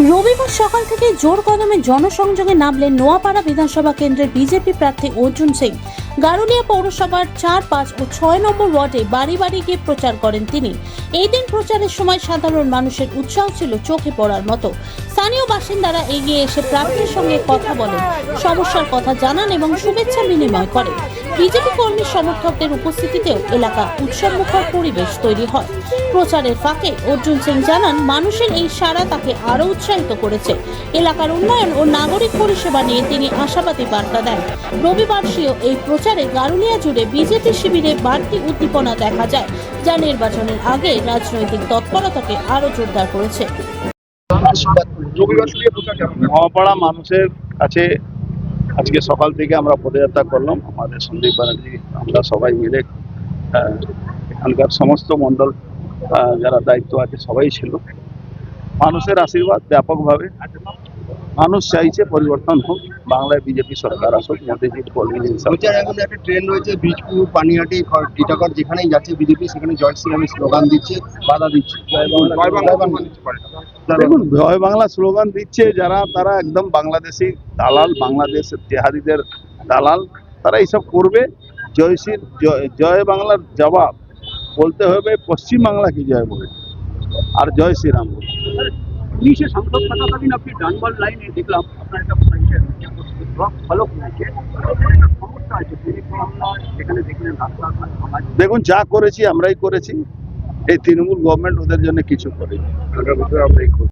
রবিবার সকাল থেকে জোর কদমে জনসংযোগে নামলেন নোয়াপাড়া বিধানসভা কেন্দ্রের বিজেপি প্রার্থী অর্জুন সিং। গারুলিয়া পৌরসভার 4, 5 ও 6 নম্বর ওয়ার্ডে বাড়ি বাড়ি গিয়ে প্রচার করেন তিনি। এই দিন প্রচারের সময় সাধারণ মানুষের উৎসাহ ছিল চোখে পড়ার মতো। স্থানীয় বাসিন্দারা এগিয়ে এসে প্রার্থীর সঙ্গে কথা বলেন, সমস্যার কথা জানান এবং শুভেচ্ছা বিনিময় করেন। বিজেপি কর্মী সমর্থকদের উপস্থিতিতেও এলাকা উৎসবমুখর পরিবেশ তৈরি হয়। প্রচারের ফাঁকে অর্জুন সিং জানান, মানুষের এই সাড়া তাকে আরও উৎসাহিত করেছে। এলাকার উন্নয়ন ও নাগরিক পরিষেবা নিয়ে তিনি আশাবাদী বার্তা দেন। রবিবারসীয় এই প্রচারে গারুলিয়া জুড়ে বিজেপি শিবিরে বাড়তি উদ্দীপনা দেখা যায়, যা নির্বাচনের আগে রাজনৈতিক তৎপরতাকে আরও জোরদার করেছে। নোয়াপাড়া মানুষের কাছে আজকে সকাল থেকে আমরা পদযাত্রা করলাম। আমাদের সন্দীপ ব্যানার্জি, আমরা সবাই মিলে এখানকার সমস্ত মণ্ডল যারা দায়িত্ব আছে সবাই ছিল। মানুষের আশীর্বাদ ব্যাপকভাবে, মানুষ চাইছে পরিবর্তন হোক, বাংলায় বিজেপি সরকার আসুক, মোদীজির এখন একটা ট্রেন রয়েছে, বীজপুর, পানিহাটি, টিটাগড়, যেখানেই যাচ্ছে বিজেপি সেখানে জয় শ্রীরাম স্লোগান দিচ্ছে, বাধা দিচ্ছে। দেখুন, জয় বাংলা স্লোগান দিচ্ছে যারা, তারা একদম বাংলাদেশি দালাল, বাংলাদেশের জেহাদিদের দালাল। তারা এইসব করবে। জয় বাংলার জবাব বলতে হবে পশ্চিম বাংলাকে জয় বলে, আর জয় শ্রীরাম বলে। পুলিশের সংসদ থাকাকালীন আপনি ডানবাল লাইনে দেখলাম আপনার একটা ভালো করেছে, সমস্যা আছে সেখানে দেখলেন রাস্তা। দেখুন, যা করেছি আমরাই করেছি, এই তৃণমূল গভর্নমেন্ট ওদের জন্য কিছু করেনি। আমরা এই